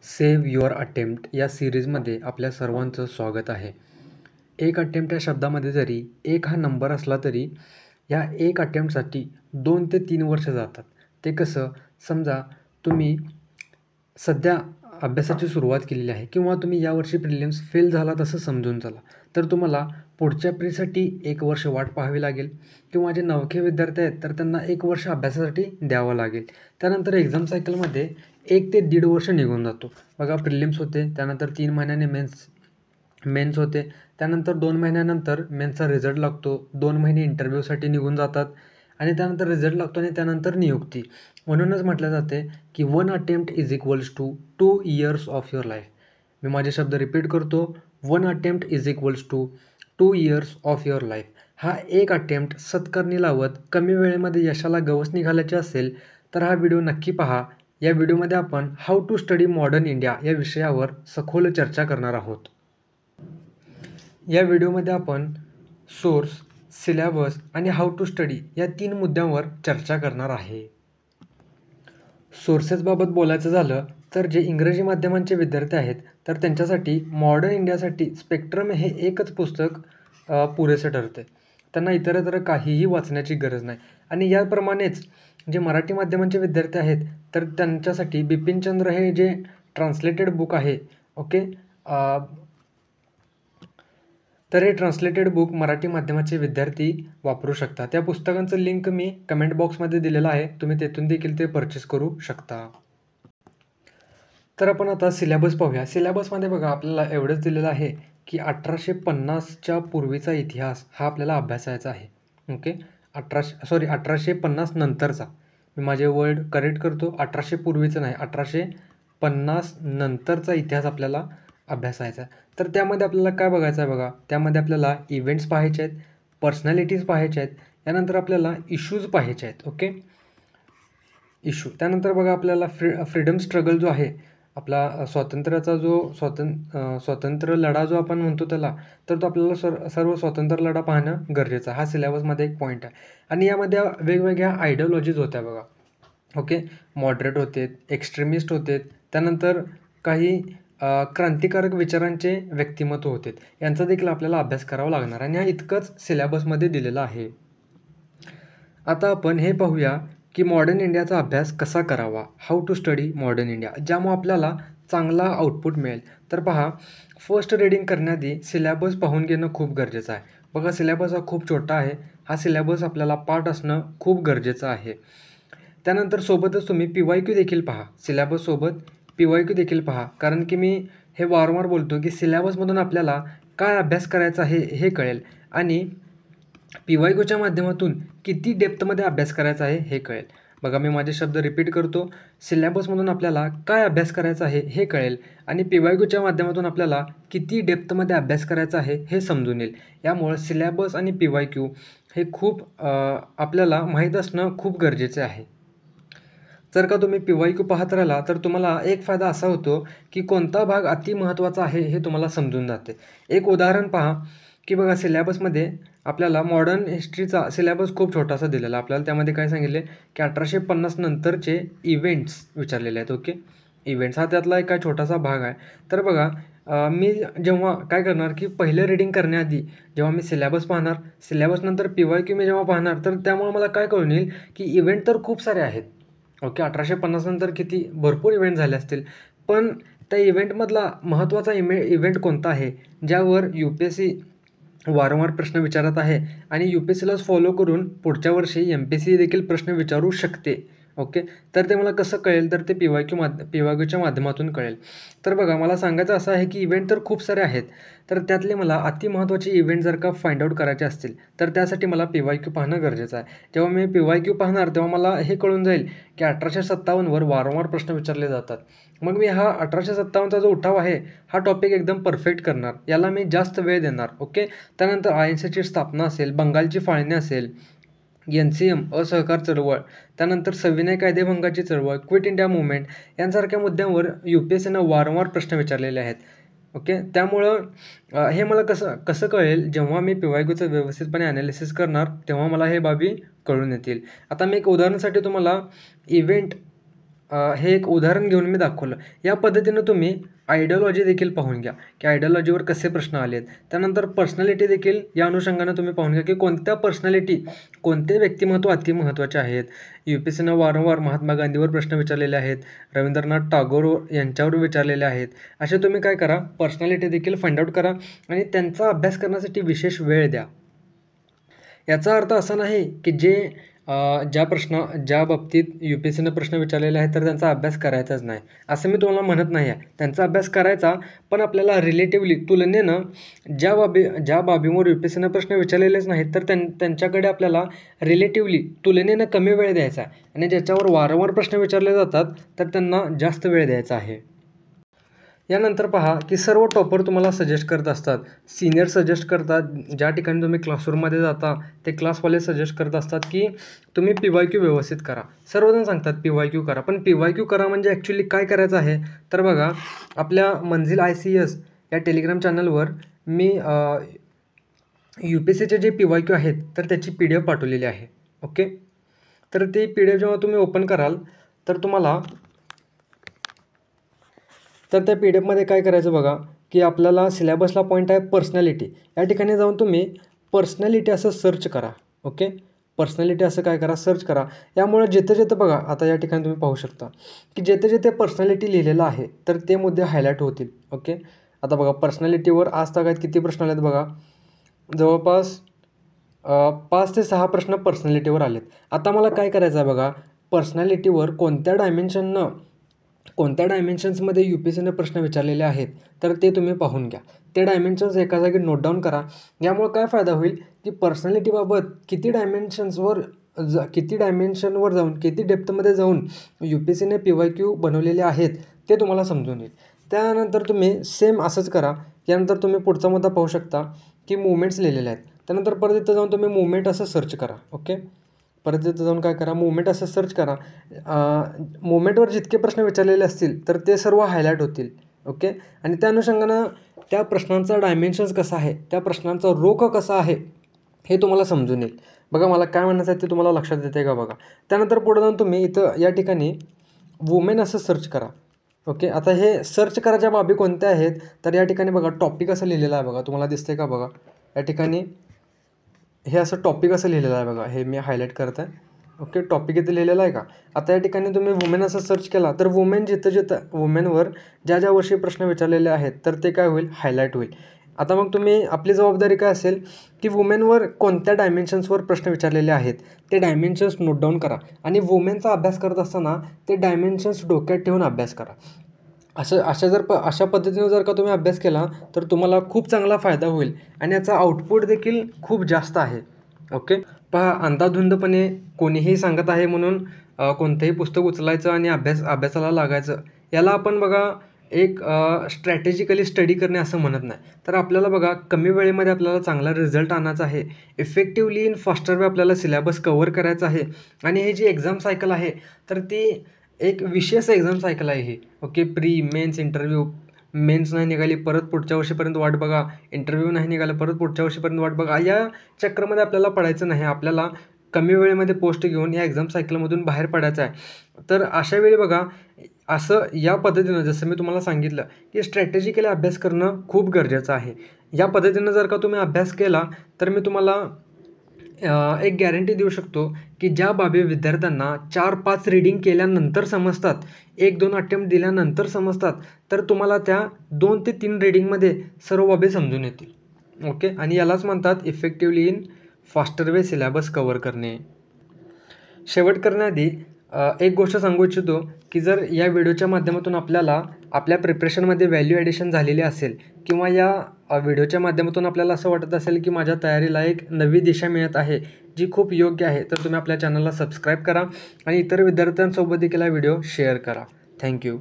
Save your attempt या सिरीजमध्ये आपल्या सर्वांचं स्वागत आहे. एक अटेम्प्ट या शब्दामध्ये जरी एक हा नंबर असला तरी या एक अटेम्प्टसाठी 2 ते 3 वर्ष जातात. ते कसं, समजा तुम्ही सध्या अभ्यासाची सुरुवात केलेली आहे किंवा तुम्ही यावर्षी प्रिलिम्स फेल झालात असं समजून चला, तर तुम्हाला पुढच्या प्रीसाठी 1 वर्ष वाट पाहावी लागेल किंवा जे नवखे विद्यार्थी आहेत तर त्यांना 1 वर्ष अभ्यासासाठी द्यावं लागेल. त्यानंतर एक्झाम सायकलमध्ये 1 ते 1.5 वर्ष निघून जातो. बघा, प्रिलिम्स होते, त्यानंतर 3 महिन्याने मेन्स होते, त्यानंतर 2 महिन्यानंतर मेन्सचा रिझल्ट लागतो, 2 महिने इंटरव्ह्यूसाठी निघून जातात आणि त्यानंतर रिझल्ट लागतो आणि त्यानंतर नियुक्ती. म्हणूनच म्हटलं जाते की 1 attempt is equals to 2 years of your life. मी माझे शब्द रिपीट करतो. 1 attempt is equals to 2 years of your life. हा एक अटेम्प्ट सत्कारणी लावत कमी वेळेमध्ये यशाला गवसणी घालायची असेल तर हा व्हिडिओ नक्की पहा. या व्हिडिओमध्ये आपण how to study modern India या विषयावर सखोल चर्चा करणार आहोत. या व्हिडिओमध्ये आपण सोर्स, सिलेबस आणि हाऊ टू स्टडी या 3 मुद्द्यांवर चर्चा करणार आहे. सोर्सेसबाबत बोलायचं झालं तर जे इंग्रजी माध्यमांचे विद्यार्थी आहेत तर त्यांच्यासाठी मॉडर्न इंडियासाठी स्पेक्ट्रम हे एकच पुस्तक पुरेसे ठरते. त्यांना इतरत्र काहीही वाचण्याची गरज नाही. आणि याप्रमाणेच जे मराठी माध्यमांचे विद्यार्थी आहेत तर त्यांच्यासाठी बिपिनचंद्र हे जे ट्रान्सलेटेड बुक आहे, ओके, तर हे ट्रान्सलेटेड बुक मराठी माध्यमाचे विद्यार्थी वापरू शकतात. त्या पुस्तकांचं लिंक मी कमेंट बॉक्समध्ये दिलेलं आहे, तुम्ही तेथून देखील ते परचेस करू शकता. तर आपण आता सिलेबस पाहूया. सिलेबसमध्ये बघा आपल्याला एवढंच दिलेलं आहे की 1850च्या पूर्वीचा इतिहास हा आपल्याला अभ्यासायचा आहे. ओके, 1850 नंतरचा. मी माझे वर्ड करेक्ट करतो, 1800 पूर्वीचं नाही, 1850 नंतरचा इतिहास आपल्याला अभ्यासायचा आहे. तर त्यामध्ये आपल्याला काय बघायचं आहे बघा, त्यामध्ये आपल्याला इव्हेंट्स पाहायचे आहेत, पर्सनॅलिटीज पाहायचे आहेत, त्यानंतर आपल्याला इश्यूज पाहायचे आहेत. Okay, issue. त्यानंतर बघा आपल्याला फ्रीडम स्ट्रगल जो आहे आपला स्वातंत्र्याचा जो स्वातंत्र्य लढा जो आपण म्हणतो त्याला, तर तो आपल्याला सर्व स्वातंत्र्य लढा पाहणं गरजेचं आहे. हा सिलेबसमध्ये एक पॉईंट आहे. आणि यामध्ये वेगवेगळ्या आयडिओलॉजीज होत्या बघा. ओके, मॉडरेट होते, एक्स्ट्रीमिस्ट होते, त्यानंतर काही क्रांतिकारक विचारांचे व्यक्तिमत्व होते. यांचा देखील आपल्याला अभ्यास करावा लागणार आणि हा इतकंच सिलेबसमध्ये दिलेला आहे. आता आपण हे पाहूया की मॉडर्न इंडियाचा अभ्यास कसा करावा, how to study modern India, ज्यामुळे आपल्याला चांगला आउटपुट मिळेल. तर पहा, फर्स्ट रीडिंग करण्याआधी सिलेबस पाहून घेणं खूप गरजेचं आहे. बघा, सिलेबस हा खूप छोटा आहे. हा सिलेबस आपल्याला पाठ असणं खूप गरजेचं आहे. त्यानंतर सोबतच तुम्ही PYQ देखील पहा. सिलेबससोबत PYQ देखील पहा, कारण की मी हे वारंवार बोलतो की सिलेबसमधून आपल्याला काय अभ्यास करायचा आहे हे कळेल आणि PYQच्या माध्यमातून किती डेप्थमध्ये अभ्यास करायचा आहे हे कळेल. बघा, मी माझे शब्द रिपीट करतो. सिलेबसमधून आपल्याला काय अभ्यास करायचा आहे हे कळेल आणि PYQच्या माध्यमातून आपल्याला किती डेप्थमध्ये अभ्यास करायचा आहे हे समजून येईल. यामुळे सिलेबस आणि PYQ हे खूप आपल्याला माहीत असणं खूप गरजेचे आहे. जर का तुम्ही PYQ पाहत राहिला तर तुम्हाला एक फायदा असा होतो की कोणता भाग अति महत्त्वाचा आहे हे तुम्हाला समजून जाते. एक उदाहरण पहा की बघा, सिलेबसमध्ये आपल्याला मॉडर्न हिस्ट्रीचा सिलेबस खूप छोटासा दिलेला. आपल्याला त्यामध्ये काय सांगितले की 1850 नंतरचे इव्हेंट्स विचारलेले आहेत. ओके, इव्हेंट्स हा त्यातला एक काय छोटासा भाग आहे. तर बघा, मी जेव्हा काय करणार की पहिलं रीडिंग करण्याआधी जेव्हा मी सिलेबस पाहणार, सिलेबसनंतर PYQ मी जेव्हा पाहणार, तर त्यामुळे मला काय कळून येईल की इव्हेंट तर खूप सारे आहेत. ओके, 1850 नंतर किती भरपूर इव्हेंट झाले असतील, पण त्या इव्हेंटमधला महत्त्वाचा इव्हेंट कोणता आहे ज्यावर UPSC वारंवार प्रश्न विचारत आहे आणि UPSCलाच फॉलो करून पुढच्या वर्षी MPSC देखील प्रश्न विचारू शकते. ओके, तर ते मला कसं कळेल, तर ते PYQच्या माध्यमातून कळेल. तर बघा, मला सांगायचं असं आहे की इव्हेंट तर खूप सारे आहेत, तर त्यातले मला अति महत्त्वाचे इव्हेंट जर का फाइंड आउट करायचे असतील तर त्यासाठी मला PYQ पाहणं गरजेचं आहे. जेव्हा मी PYQ पाहणार तेव्हा मला हे कळून जाईल की 1857वर वारंवार प्रश्न विचारले जातात. मग मी हा 1857चा जो उठाव आहे हा टॉपिक एकदम परफेक्ट करणार, याला मी जास्त वेळ देणार. ओके, त्यानंतर INCची स्थापना असेल, बंगालची फाळणी असेल, NCM असहकार चळवळ, त्यानंतर सविनय कायदेभंगाची चळवळ, क्विट इंडिया मूव्हमेंट यांसारख्या मुद्द्यांवर UPSCनं वारंवार प्रश्न विचारलेले आहेत. ओके, त्यामुळं हे मला कसं कळेल, जेव्हा मी PYQचं व्यवस्थितपणे ॲनालिसिस करणार तेव्हा मला हे बाबी कळून येतील. आता मी एक उदाहरणासाठी तुम्हाला इव्हेंट हे एक उदाहरण घेऊन मी दाखवलं. या पद्धतीनं तुम्ही आयडिओलॉजी देखील पाहून घ्या, की आयडिओलॉजीवर कसे प्रश्न आलेत. त्यानंतर पर्सनॅलिटी देखील या अनुषंगानं तुम्ही पाहून घ्या, की कोणत्या पर्सनॅलिटी, कोणते व्यक्तिमत्व अति महत्त्वाचे आहेत. UPSCनं वारंवार महात्मा गांधीवर प्रश्न विचारलेले आहेत, रवींद्रनाथ टागोर यांच्यावर विचारलेले आहेत. असे तुम्ही काय करा, पर्सनॅलिटी देखील फाइंड आउट करा आणि त्यांचा अभ्यास करण्यासाठी विशेष वेळ द्या. याचा अर्थ असा नाही की ज्या बाबतीत UPSCनं प्रश्न विचारलेले आहेत तर त्यांचा अभ्यास करायचाच नाही, असं मी तुम्हाला म्हणत नाही आहे. त्यांचा अभ्यास करायचा, पण आपल्याला रिलेटिव्हली तुलनेनं ज्या बाबींवर UPSCनं प्रश्न विचारलेलेच नाहीत तर त्यांच्याकडे आपल्याला रिलेटिव्हली तुलनेनं कमी वेळ द्यायचा आहे आणि ज्याच्यावर वारंवार प्रश्न विचारले जातात तर त्यांना जास्त वेळ द्यायचा आहे. यानंतर पहा की सर्व टॉपर तुम्हाला सजेस्ट करत असतात, सिनियर सजेस्ट करतात. ज्या ठिकाणी तुम्ही क्लासरूममध्ये जाता ते क्लासवाले सजेस्ट करत असतात की तुम्ही PYQ व्यवस्थित करा. सर्वजण सांगतात PYQ करा, पण PYQ करा म्हणजे ॲक्च्युली काय करायचं आहे तर बघा, आपल्या मंजिल ICS या टेलिग्राम चॅनलवर मी UPSCचे जे PYQ आहेत तर त्याची PDF पाठवलेली आहे. ओके, तर ती PDF जेव्हा तुम्ही ओपन कराल तर तुम्हाला तर त्या PDFमध्ये काय करायचं बघा, की आपल्याला सिलेबसला पॉईंट आहे पर्सनॅलिटी. या ठिकाणी जाऊन तुम्ही पर्सनॅलिटी असं सर्च करा. ओके, पर्सनॅलिटी असं काय करा, सर्च करा. यामुळे जिथं बघा, आता या ठिकाणी तुम्ही पाहू शकता की जिथे पर्सनॅलिटी लिहिलेलं आहे तर ते मुद्दे हायलाईट होतील. ओके, आता बघा पर्सनॅलिटीवर आज तागायत किती प्रश्न आलेत बघा, जवळपास 5 ते 6 प्रश्न पर्सनॅलिटीवर आलेत. आता मला काय करायचं आहे बघा, पर्सनॅलिटीवर कोणत्या डायमेन्शन्समध्ये UPSCनं प्रश्न विचारलेले आहेत तर ते तुम्ही पाहून घ्या. ते डायमेन्शन्स एका जागी नोट डाऊन करा. यामुळे काय फायदा होईल की पर्सनॅलिटीबाबत किती डायमेन्शनवर जाऊन, किती डेप्थमध्ये जाऊन UPSCने PYQ बनवलेले आहेत ते तुम्हाला समजून येईल. त्यानंतर तुम्ही सेम असंच करा. यानंतर तुम्ही पुढचा मुद्दा पाहू शकता की मुवमेंट्स लिहिलेले आहेत. त्यानंतर परत इथं जाऊन तुम्ही मुवमेंट असं सर्च करा. ओके, परत इथं जाऊन काय करा, मुवमेंट असं सर्च करा. मुवमेंटवर जितके प्रश्न विचारलेले असतील तर ते सर्व हायलाईट होतील. ओके, आणि त्या अनुषंगानं त्या प्रश्नांचा डायमेन्शन्स कसा आहे, त्या प्रश्नांचा रोख कसा आहे हे तुम्हाला समजून येईल. बघा, मला काय म्हणायचं आहे ते तुम्हाला लक्षात येते का बघा. त्यानंतर पुढे जाऊन तुम्ही इथं या ठिकाणी वुमेन असं सर्च करा. ओके, आता हे सर्च करायच्या बाबी कोणत्या आहेत तर या ठिकाणी बघा टॉपिक असं लिहिलेलं आहे बघा, तुम्हाला दिसतंय का बघा. या ठिकाणी हे असं टॉपिक असं लिहिलेलं आहे बघा, हे मी हायलाईट करत आहे. ओके, टॉपिक इथे लिहिलेलं आहे का. आता या ठिकाणी तुम्ही वुमेन असं सर्च केला तर वुमेनवर ज्या वर्षी प्रश्न विचारलेले आहेत तर ते काय होईल, हायलाईट होईल. आता मग आपली जबाबदारी काय असेल की वुमेनवर कोणत्या डायमेन्शन्सवर प्रश्न विचारलेले आहेत ते डायमेन्शन्स नोट डाऊन करा आणि वुमेनचा अभ्यास करत असताना ते डायमेन्शन्स डोक्यात ठेवून अभ्यास करा. अशा पद्धतीनं जर का तुम्ही अभ्यास केला तर तुम्हाला खूप चांगला फायदा होईल आणि याचा आउटपुट देखील खूप जास्त आहे. ओके, पहा, अंधाधुंदपणे कोणीही सांगत आहे म्हणून कोणतंही पुस्तक उचलायचं आणि अभ्यासाला लागायचं, याला आपण बघा एक स्ट्रॅटेजिकली स्टडी करणे असं म्हणत नाही. तर आपल्याला बघा कमी वेळेमध्ये आपल्याला चांगला रिझल्ट आणायचा आहे, इफेक्टिव्हली इन फास्टर वे आपल्याला सिलेबस कव्हर करायचा आहे. आणि ही जी एक्झाम सायकल आहे तर ती एक विशेष एक्झाम सायकल आहे ही. Okay, pre mains interview, mains नाही निघाली परत पुढच्या वर्षीपर्यंत वाट बघा, इंटरव्ह्यू नाही निघालं परत पुढच्या वर्षीपर्यंत वाट बघा. या चक्रामध्ये आपल्याला पडायचं नाही. आपल्याला कमी वेळेमध्ये पोस्ट घेऊन या एक्झाम सायकलमधून बाहेर पडायचं आहे. तर अशा वेळी बघा, असं या पद्धतीनं जसं मी तुम्हाला सांगितलं की स्ट्रॅटेजिकली अभ्यास करणं खूप गरजेचं आहे. या पद्धतीनं जर का तुम्ही अभ्यास केला तर मी तुम्हाला एक गॅरंटी देऊ शकतो की ज्या बाबी विद्यार्थ्यांना 4-5 रीडिंग केल्यानंतर समजतात, 1-2 अटेम्प्ट दिल्यानंतर समजतात, तर तुम्हाला त्या 2 ते 3 रीडिंगमध्ये सर्व बाबी समजून येतील. ओके, आणि यालाच म्हणतात effectively in faster way syllabus cover करणे. शेवट करण्याआधी एक गोष्ट सांगू इच्छितो की जर या व्हिडिओच्या माध्यमातून आपल्याला आपल्या प्रिपरेशनमध्ये व्हॅल्यू ॲडिशन झालेली असेल किंवा या व्हिडिओच्या माध्यमातून आपल्याला असं वाटत असेल की माझ्या तयारीला एक नवी दिशा मिळत आहे जी खूप योग्य आहे, तर तुम्ही आपल्या चॅनलला सबस्क्राईब करा आणि इतर विद्यार्थ्यांसोबत देखील हा व्हिडिओ शेअर करा. थँक्यू.